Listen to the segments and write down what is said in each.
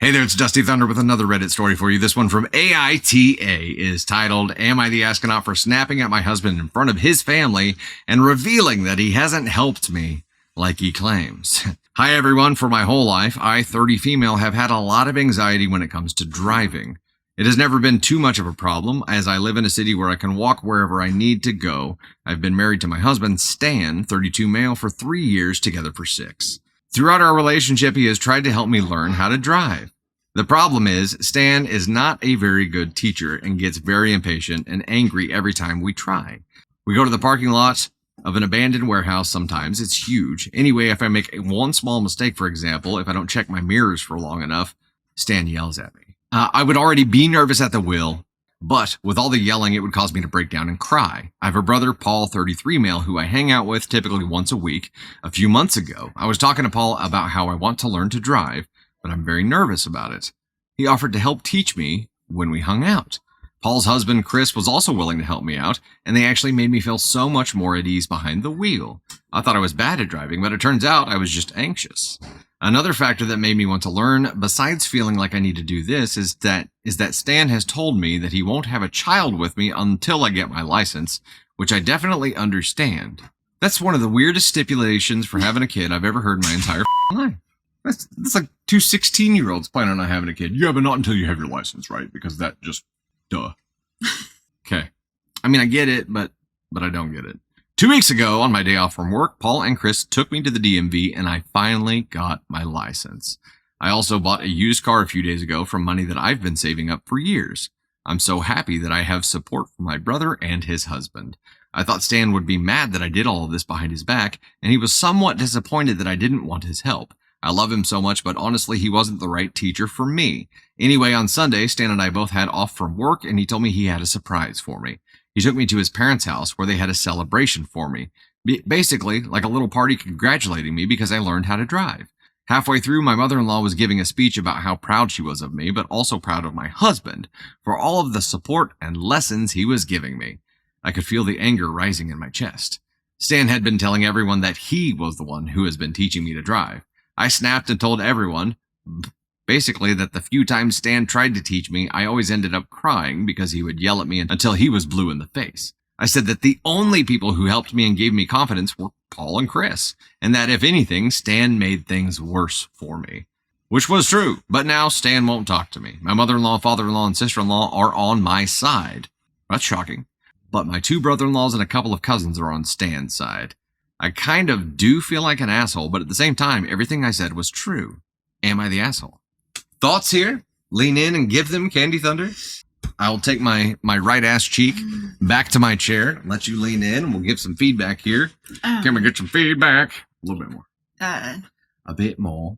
Hey there, it's Dusty Thunder with another Reddit story for you. This one from AITA is titled, Am I the Astronaut for Snapping at My Husband in Front of His Family and Revealing That He Hasn't Helped Me Like He Claims? Hi everyone, for my whole life, I, 30 female, have had a lot of anxiety when it comes to driving. It has never been too much of a problem, as I live in a city where I can walk wherever I need to go. I've been married to my husband, Stan, 32 male, for 3 years, together for 6. Throughout our relationship, he has tried to help me learn how to drive. The problem is, Stan is not a very good teacher and gets very impatient and angry every time we try. We go to the parking lot of an abandoned warehouse sometimes. It's huge. Anyway, if I make one small mistake, for example, if I don't check my mirrors for long enough, Stan yells at me. I would already be nervous at the wheel, but with all the yelling, it would cause me to break down and cry. I have a brother, Paul, 33 male, who I hang out with typically once a week. A few months ago, I was talking to Paul about how I want to learn to drive, but I'm very nervous about it. He offered to help teach me when we hung out. Paul's husband, Chris, was also willing to help me out, and they actually made me feel so much more at ease behind the wheel. I thought I was bad at driving, but it turns out I was just anxious. Another factor that made me want to learn, besides feeling like I need to do this, is that Stan has told me that he won't have a child with me until I get my license, which I definitely understand. That's one of the weirdest stipulations for having a kid I've ever heard in my entire life. That's like two 16-year-olds planning on not having a kid. Yeah, but not until you have your license, right? Because that just, duh. Okay. I mean, I get it, but I don't get it. 2 weeks ago, on my day off from work, Paul and Chris took me to the DMV, and I finally got my license. I also bought a used car a few days ago from money that I've been saving up for years. I'm so happy that I have support from my brother and his husband. I thought Stan would be mad that I did all of this behind his back, and he was somewhat disappointed that I didn't want his help. I love him so much, but honestly, he wasn't the right teacher for me. Anyway, on Sunday, Stan and I both had off from work, and he told me he had a surprise for me. He took me to his parents' house where they had a celebration for me. Basically, like a little party congratulating me because I learned how to drive. Halfway through, my mother-in-law was giving a speech about how proud she was of me, but also proud of my husband for all of the support and lessons he was giving me. I could feel the anger rising in my chest. Stan had been telling everyone that he was the one who has been teaching me to drive. I snapped and told everyone, basically, that the few times Stan tried to teach me, I always ended up crying because he would yell at me until he was blue in the face. I said that the only people who helped me and gave me confidence were Paul and Chris, and that if anything, Stan made things worse for me. Which was true, but now Stan won't talk to me. My mother-in-law, father-in-law, and sister-in-law are on my side. That's shocking. But my 2 brother-in-laws and a couple of cousins are on Stan's side. I kind of do feel like an asshole, but at the same time, everything I said was true. Am I the asshole? Thoughts here? Lean in and give them, Candy Thunder. I'll take my right ass cheek back to my chair, let you lean in, and we'll give some feedback here. Can we get some feedback? A little bit more. A bit more.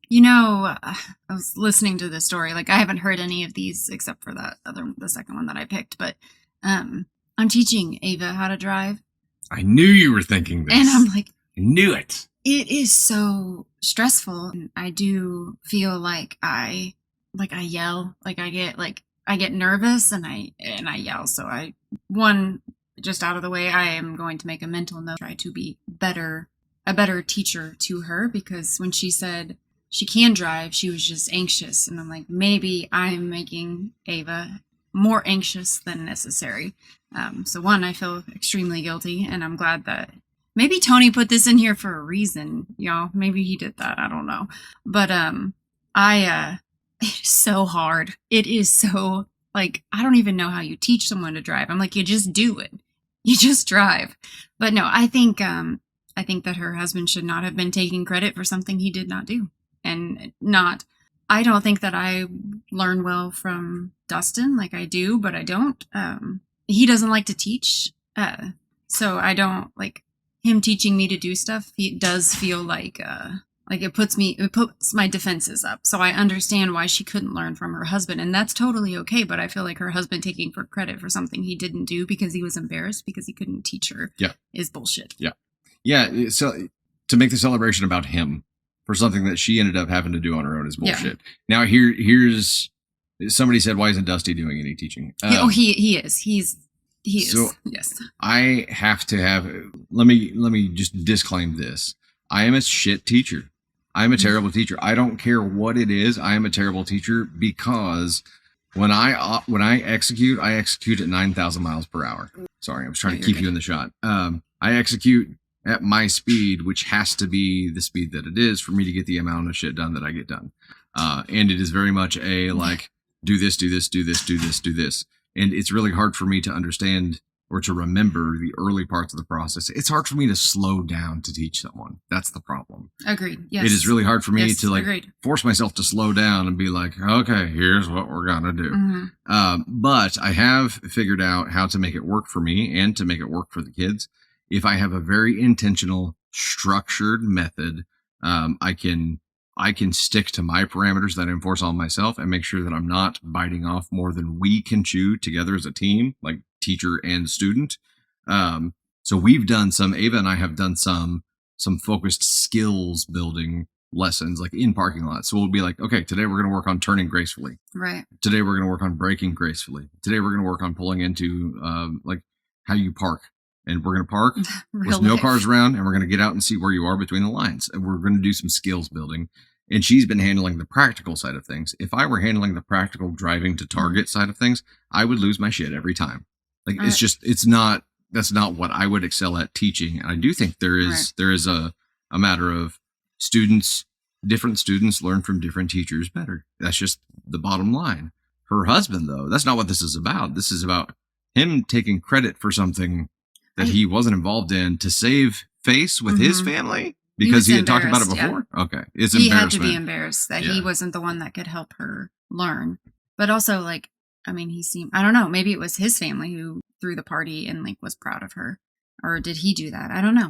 You know, I was listening to this story. Like, I haven't heard any of these except for the second one that I picked. But I'm teaching Ava how to drive. I knew you were thinking this. And I'm like, I knew it. It is so stressful. And I do feel like I yell, like I get nervous and I yell. So just out of the way, I am going to make a mental note, try to be a better teacher to her, because when she said she can drive, she was just anxious. And I'm like, maybe I'm making Ava more anxious than necessary. So I feel extremely guilty, and I'm glad that maybe Tony put this in here for a reason. Y'all, maybe he did that. I don't know. But it's so hard. It is so, like, I don't even know how you teach someone to drive. I'm like, you just do it. You just drive. But no, I think that her husband should not have been taking credit for something he did not do. I don't think that I learn well from Dustin like I do, but I don't. He doesn't like to teach. So I don't like him teaching me to do stuff. It does feel like it puts my defenses up. So I understand why she couldn't learn from her husband, and that's totally okay. But I feel like her husband taking for credit for something he didn't do because he was embarrassed because he couldn't teach her is bullshit. Yeah. So to make the celebration about him for something that she ended up having to do on her own is bullshit. Yeah. Now here's somebody said, why isn't Dusty doing any teaching? He is. He is. So yes. I have to have. Let me just disclaim this. I am a shit teacher. I'm a terrible teacher. I don't care what it is. I am a terrible teacher because when I execute, I execute at 9,000 miles per hour. Sorry, I was trying to keep you in the shot. I execute at my speed, which has to be the speed that it is for me to get the amount of shit done that I get done. And it is very much a like, do this, do this, do this, do this, do this. And it's really hard for me to understand or to remember the early parts of the process. It's hard for me to slow down to teach someone. That's the problem. Agreed. Yes. It is really hard for me to like agreed. force myself to slow down and be like, okay, here's what we're going to do. Mm-hmm. But I have figured out how to make it work for me and to make it work for the kids. If I have a very intentional, structured method, I can stick to my parameters that I enforce on myself and make sure that I'm not biting off more than we can chew together as a team, like teacher and student. So we've done Ava and I have done some focused skills building lessons like in parking lots. So we'll be like, okay, today we're going to work on turning gracefully. Right. Today we're going to work on braking gracefully. Today we're going to work on pulling into like how you park. And we're going to park with no cars around, and we're going to get out and see where you are between the lines. And we're going to do some skills building. And she's been handling the practical side of things. If I were handling the practical driving to target side of things, I would lose my shit every time. Like that's not what I would excel at teaching. And I do think there is a matter of different students learn from different teachers better. That's just the bottom line. Her husband, though, that's not what this is about. This is about him taking credit for something that he wasn't involved in to save face with his family because he had talked about it before. Yeah. Okay. It's he had to be embarrassed that he wasn't the one that could help her learn. But also like, I mean, I don't know, maybe it was his family who threw the party and like was proud of her, or did he do that? I don't know.